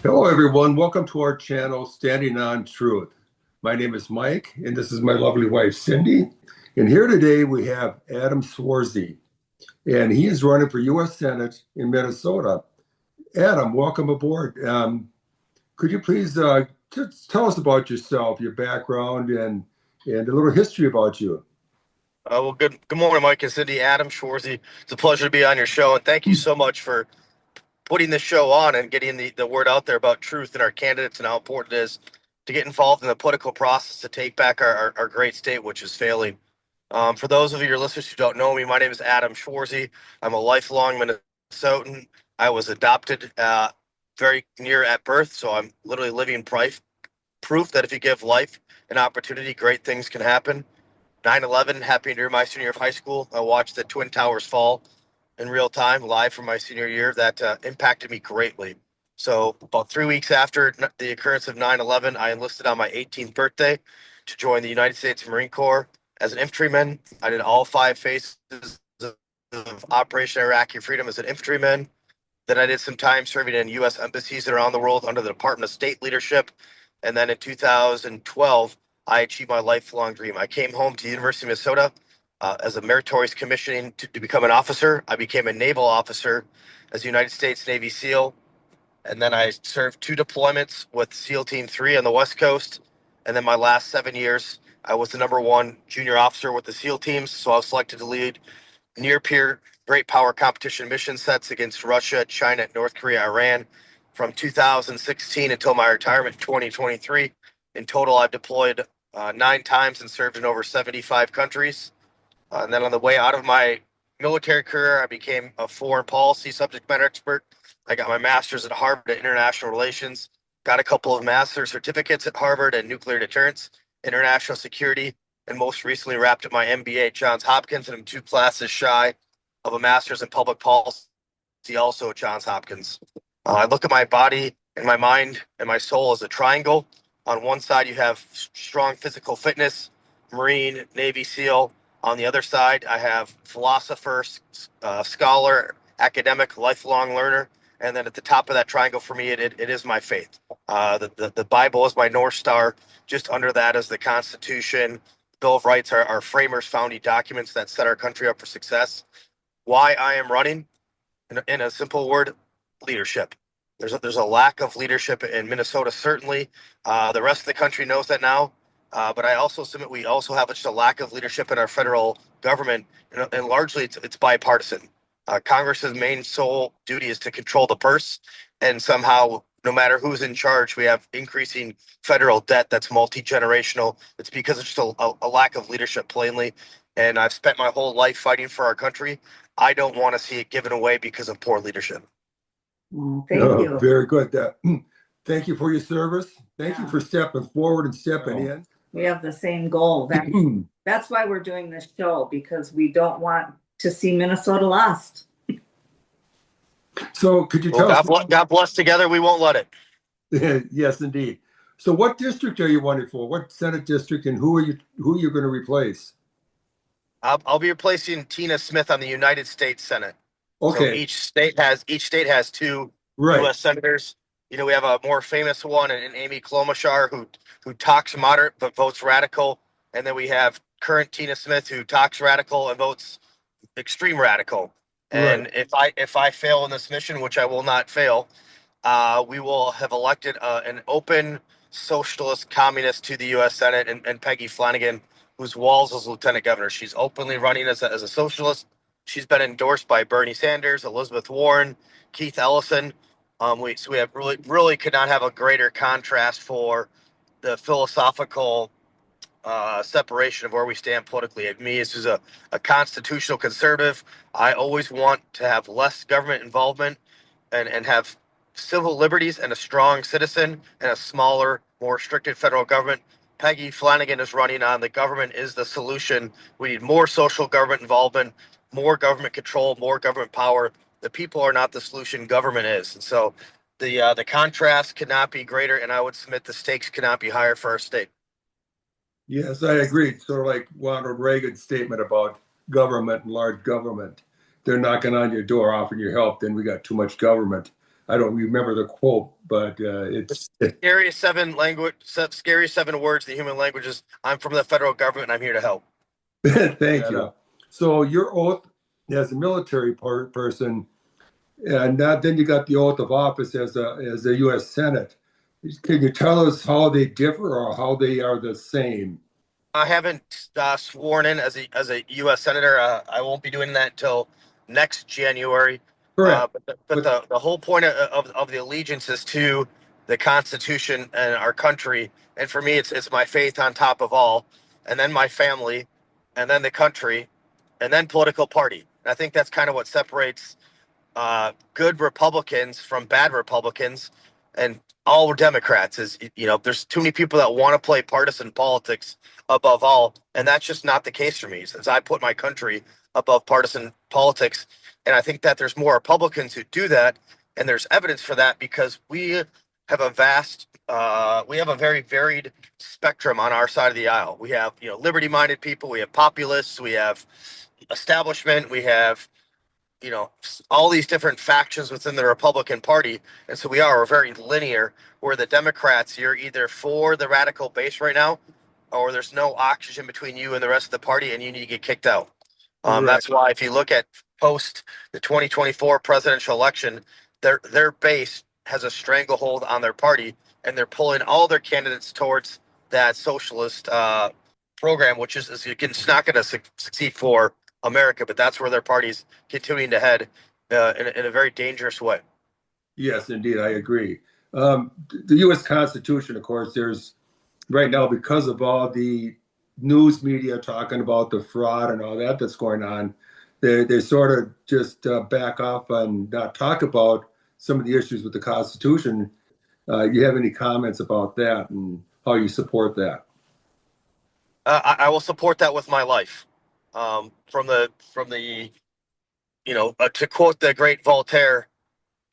Hello, everyone. Welcome to our channel, Standing on Truth. My name is Mike, and this is my lovely wife, Cindy. And here today we have Adam Schwarze, and he is running for U.S. Senate in Minnesota. Adam, welcome aboard. Could you please just tell us about yourself, your background, and a little history about you? Good morning, Mike and Cindy. Adam Schwarze. It's a pleasure to be on your show, and thank you so much for putting this show on and getting the word out there about truth and our candidates and how important it is to get involved in the political process to take back our great state, which is failing. For those of your listeners who don't know me, my name is Adam Schwarze. I'm a lifelong Minnesotan. I was adopted very near at birth, so I'm literally living proof that if you give life an opportunity, great things can happen. 9/11 happened during my senior year of high school. I watched the Twin Towers fall in real time, live from my senior year. That impacted me greatly. So about 3 weeks after the occurrence of 9/11, I enlisted on my 18th birthday to join the United States Marine Corps as an infantryman. I did all 5 phases of Operation Iraqi Freedom as an infantryman. Then I did some time serving in U.S. embassies around the world under the Department of State leadership. And then in 2012, I achieved my lifelong dream. I came home to the University of Minnesota as a meritorious commissioning to become an officer. I became a naval officer as a United States Navy SEAL. And then I served 2 deployments with SEAL Team 3 on the West Coast. And then my last 7 years, I was the #1 junior officer with the SEAL teams. So I was selected to lead near peer great power competition mission sets against Russia, China, North Korea, Iran from 2016 until my retirement in 2023. In total, I've deployed 9 times and served in over 75 countries. And then on the way out of my military career, I became a foreign policy subject matter expert. I got my master's at Harvard in international relations, got a couple of master's certificates at Harvard in nuclear deterrence, international security, and most recently wrapped up my MBA at Johns Hopkins, and I'm 2 classes shy of a master's in public policy, also at Johns Hopkins. I look at my body and my mind and my soul as a triangle. On one side, you have strong physical fitness, Marine, Navy SEAL. On the other side, I have philosopher, scholar, academic, lifelong learner. And then at the top of that triangle for me, it is my faith. The Bible is my North Star. Just under that is the Constitution. Bill of Rights are our framers' founding documents that set our country up for success. Why I am running, in a simple word, leadership. There's a lack of leadership in Minnesota, certainly. The rest of the country knows that now. But I also submit we also have just a lack of leadership in our federal government, and largely it's bipartisan. Congress's main sole duty is to control the purse, and somehow, no matter who's in charge, we have increasing federal debt that's multi-generational. It's because of just a lack of leadership, plainly. And I've spent my whole life fighting for our country. I don't want to see it given away because of poor leadership. Thank you. Very good. Thank you for your service. Thank you for stepping forward and stepping in. We have the same goal. That's why we're doing this show, because we don't want to see Minnesota lost. So could you tell us? God bless together. We won't let it. Yes, indeed. So what district are you running for? What Senate district, and who are you going to replace? I'll be replacing Tina Smith on the United States Senate. Okay. So each state has 2 U.S. senators. You know, we have a more famous one in Amy Klobuchar who talks moderate but votes radical, and then we have current Tina Smith who talks radical and votes extreme radical. And if I fail in this mission, which I will not fail, we will have elected an open socialist communist to the U.S. Senate, and Peggy Flanagan, whose walls is lieutenant governor. She's openly running as a socialist. She's been endorsed by Bernie Sanders, Elizabeth Warren, Keith Ellison. We have really could not have a greater contrast for the philosophical separation of where we stand politically. Me, this is a constitutional conservative. I always want to have less government involvement and have civil liberties and a strong citizen and a smaller, more restricted federal government. Peggy Flanagan is running on the government is the solution. We need more social government involvement, more government control, more government power. The people are not the solution. Government is. And so the contrast cannot be greater, and I would submit the stakes cannot be higher for our state. Yes, I agree. Sort of like Ronald Reagan's statement about government and large government. They're knocking on your door offering your help, then we got too much government. I don't remember the quote, but it's Scariest seven words in the human language is, I'm from the federal government and I'm here to help. thank you. So your oath as a military person, and then you got the oath of office as a U.S. Senate. Can you tell us how they differ or how they are the same? I haven't sworn in as a U.S. senator. I won't be doing that until next January. Correct. The whole point of the allegiance is to the Constitution and our country. And for me, it's my faith on top of all, and then my family, and then the country, and then political party. And I think that's kind of what separates good Republicans from bad Republicans and all Democrats. Is, there's too many people that want to play partisan politics above all, and that's just not the case for me, since I put my country above partisan politics. And I think that there's more Republicans who do that, and there's evidence for that because we have a very varied spectrum on our side of the aisle. We have, liberty-minded people, we have populists, we have establishment, we have, all these different factions within the Republican Party. And so we're very linear, where the Democrats, you're either for the radical base right now, or there's no oxygen between you and the rest of the party and you need to get kicked out. Right. That's why if you look at post the 2024 presidential election, their base has a stranglehold on their party, and they're pulling all their candidates towards that socialist program, which is again, it's not going to succeed for America, but that's where their party's continuing to head in a very dangerous way. Yes, indeed, I agree. The U.S. Constitution, of course, there's right now, because of all the news media talking about the fraud and all that that's going on, they sort of just back off and not talk about some of the issues with the Constitution. You have any comments about that and how you support that? I will support that with my life. To quote the great Voltaire,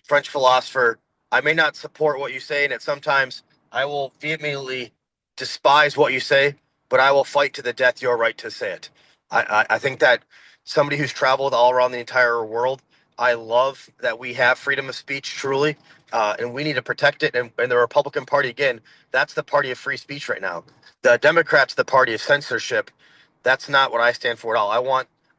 French philosopher, I may not support what you say, and sometimes I will vehemently despise what you say, but I will fight to the death your right to say it. I think that somebody who's traveled all around the entire world, I love that we have freedom of speech truly, and we need to protect it. And the Republican Party, again, that's the party of free speech right now. The Democrats, the party of censorship. That's not what I stand for at all. I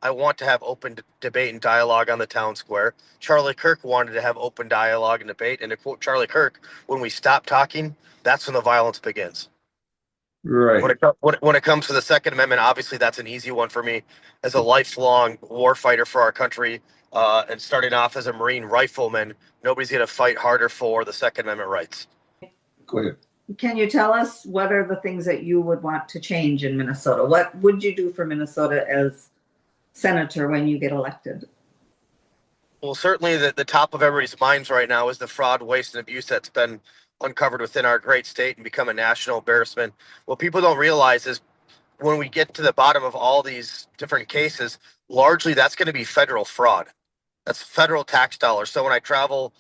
want to have open debate and dialogue on the town square. Charlie Kirk wanted to have open dialogue and debate. And to quote Charlie Kirk, when we stop talking, that's when the violence begins. Right. When it comes to the Second Amendment, obviously that's an easy one for me as a lifelong war fighter for our country, and starting off as a Marine rifleman. Nobody's going to fight harder for the Second Amendment rights. Go ahead. Can you tell us what are the things that you would want to change in Minnesota? What would you do for Minnesota as senator when you get elected? Well, certainly the top of everybody's minds right now is the fraud, waste, and abuse that's been uncovered within our great state and become a national embarrassment. What people don't realize is when we get to the bottom of all these different cases, largely that's going to be federal fraud. That's federal tax dollars. So when I travel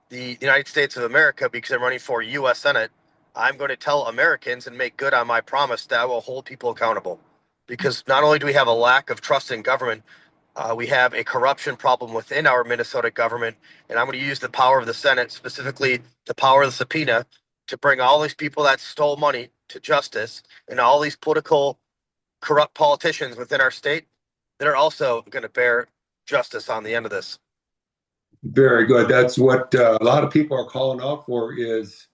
the United States of America, because I'm running for U.S. Senate, I'm going to tell Americans and make good on my promise that I will hold people accountable. Because not only do we have a lack of trust in government, we have a corruption problem within our Minnesota government, and I'm going to use the power of the Senate, specifically the power of the subpoena, to bring all these people that stole money to justice, and all these political corrupt politicians within our state that are also going to bear justice on the end of this. Very good. That's what a lot of people are calling out for, is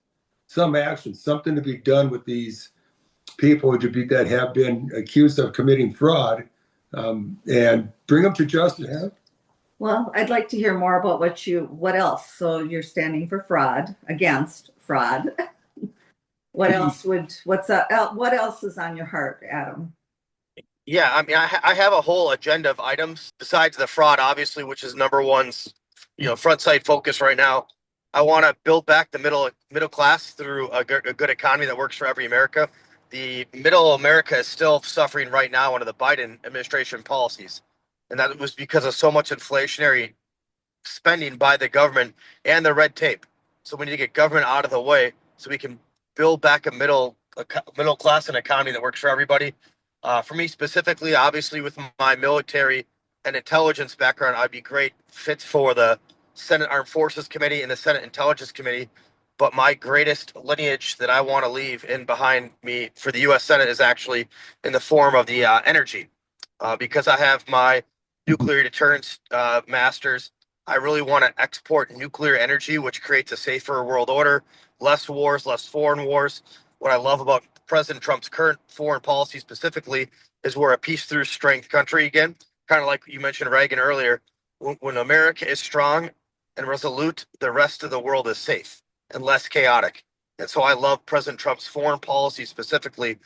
some action, something to be done with these people that have been accused of committing fraud, and bring them to justice. Well, I'd like to hear more about what else. So you're standing for fraud, against fraud. What else what else is on your heart, Adam? Yeah, I mean, I have a whole agenda of items besides the fraud, obviously, which is number one's, front side focus right now. I want to build back the middle class through a good economy that works for every America. The middle America is still suffering right now under the Biden administration policies, and that was because of so much inflationary spending by the government and the red tape. So we need to get government out of the way so we can build back a middle class and economy that works for everybody. For me specifically, obviously with my military and intelligence background, I'd be great fits for the Senate Armed Forces Committee and the Senate Intelligence Committee. But my greatest lineage that I want to leave in behind me for the U.S. Senate is actually in the form of the energy. Because I have my nuclear deterrence master's, I really want to export nuclear energy, which creates a safer world order, less wars, less foreign wars. What I love about President Trump's current foreign policy specifically is we're a peace through strength country again, kind of like you mentioned Reagan earlier. When America is strong and resolute, the rest of the world is safe and less chaotic. And so I love President Trump's foreign policy specifically,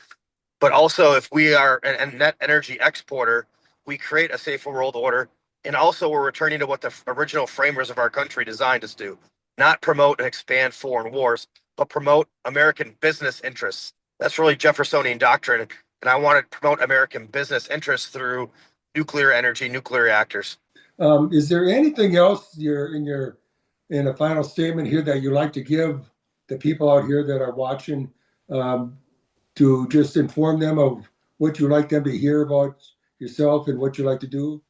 but also if we are a net energy exporter, we create a safer world order. And also we're returning to what the original framers of our country designed us to do, not promote and expand foreign wars, but promote American business interests. That's really Jeffersonian doctrine. And I want to promote American business interests through nuclear energy, nuclear reactors. Is there anything else in a final statement here that you'd like to give the people out here that are watching, to just inform them of what you'd like them to hear about yourself and what you like to do?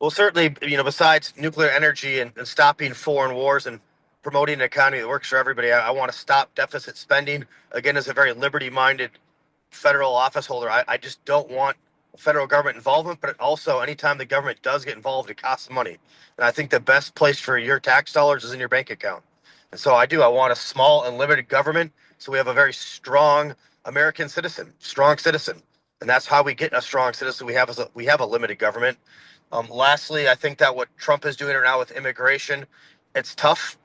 Well, certainly, besides nuclear energy and stopping foreign wars and promoting an economy that works for everybody, I want to stop deficit spending. Again, as a very liberty-minded federal office holder, I just don't want federal government involvement, but also anytime the government does get involved, it costs money. And I think the best place for your tax dollars is in your bank account. And so I want a small and limited government. So we have a very strong American citizen, strong citizen. And that's how we get a strong citizen. We have a limited government. Lastly, I think that what Trump is doing right now with immigration, it's tough,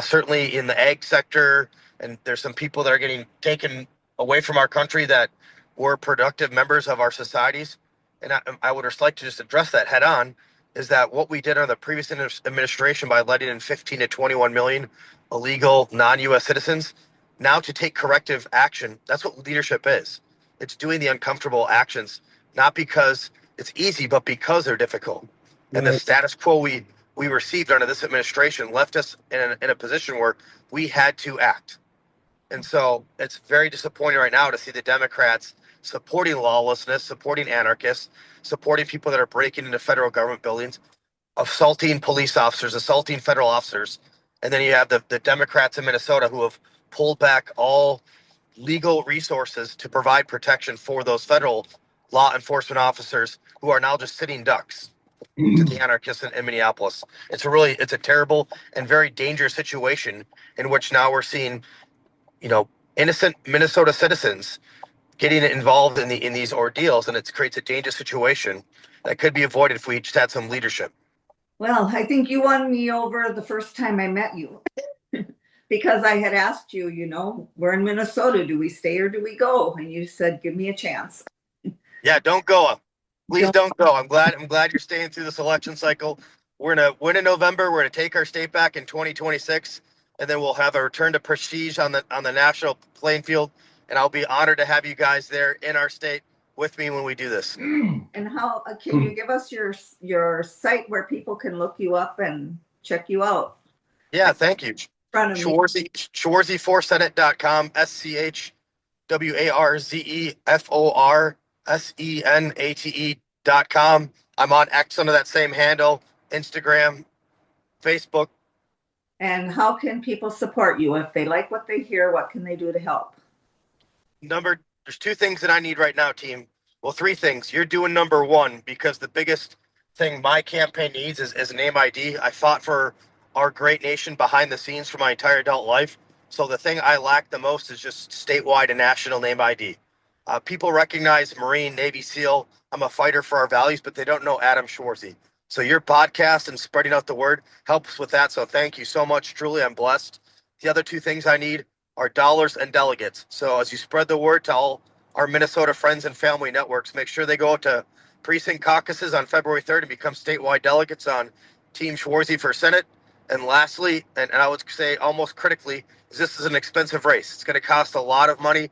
certainly in the ag sector. And there's some people that are getting taken away from our country that were productive members of our societies. And I would just like to just address that head on, is that what we did under the previous administration by letting in 15 to 21 million illegal non-U.S. citizens, now to take corrective action, that's what leadership is. It's doing the uncomfortable actions, not because it's easy, but because they're difficult. And the status quo we received under this administration left us in a position where we had to act. And so it's very disappointing right now to see the Democrats supporting lawlessness, supporting anarchists, supporting people that are breaking into federal government buildings, assaulting police officers, assaulting federal officers. And then you have the Democrats in Minnesota who have pulled back all legal resources to provide protection for those federal law enforcement officers who are now just sitting ducks to the anarchists in Minneapolis. It's a terrible and very dangerous situation in which now we're seeing, innocent Minnesota citizens getting involved in these ordeals, and it creates a dangerous situation that could be avoided if we just had some leadership. Well, I think you won me over the first time I met you because I had asked you, we're in Minnesota, do we stay or do we go? And you said, give me a chance. Yeah, don't go. Please don't go. I'm glad you're staying through this election cycle. We're gonna win in November. We're gonna take our state back in 2026, and then we'll have a return to prestige on the national playing field. And I'll be honored to have you guys there in our state with me when we do this. And how can you give us your site where people can look you up and check you out? Yeah, thank you. Schwarze4senate.com, SCHWARZEFORSENATE.com. I'm on X under that same handle, Instagram, Facebook. And how can people support you? If they like what they hear, what can they do to help? There's two things that I need right now, team. Well, three things. You're doing number one, because the biggest thing my campaign needs is name ID. I fought for our great nation behind the scenes for my entire adult life. So the thing I lack the most is just statewide and national name ID. People recognize Marine, Navy SEAL. I'm a fighter for our values, but they don't know Adam Schwarze. So your podcast and spreading out the word helps with that. So thank you so much. Truly, I'm blessed. The other two things I need are dollars and delegates. So as you spread the word to all our Minnesota friends and family networks, make sure they go to precinct caucuses on February 3rd and become statewide delegates on Team Schwarze for Senate. And lastly, and I would say almost critically, is this is an expensive race. It's going to cost a lot of money,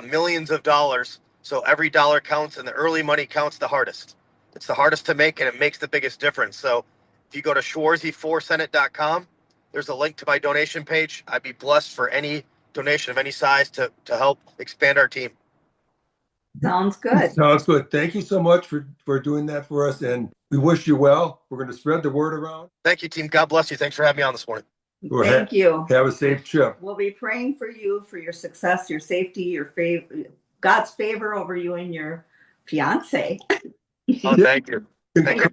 millions of dollars. So every dollar counts, and the early money counts the hardest. It's the hardest to make, and it makes the biggest difference. So if you go to Schwarze4senate.com, there's a link to my donation page. I'd be blessed for any donation of any size to help expand our team. Sounds good. Sounds good. Thank you so much for doing that for us, and we wish you well. We're going to spread the word around. Thank you, team. God bless you. Thanks for having me on this morning. Thank you. Have a safe trip. We'll be praying for you, for your success, your safety, your God's favor over you and your fiance. Oh, thank you. Thank you.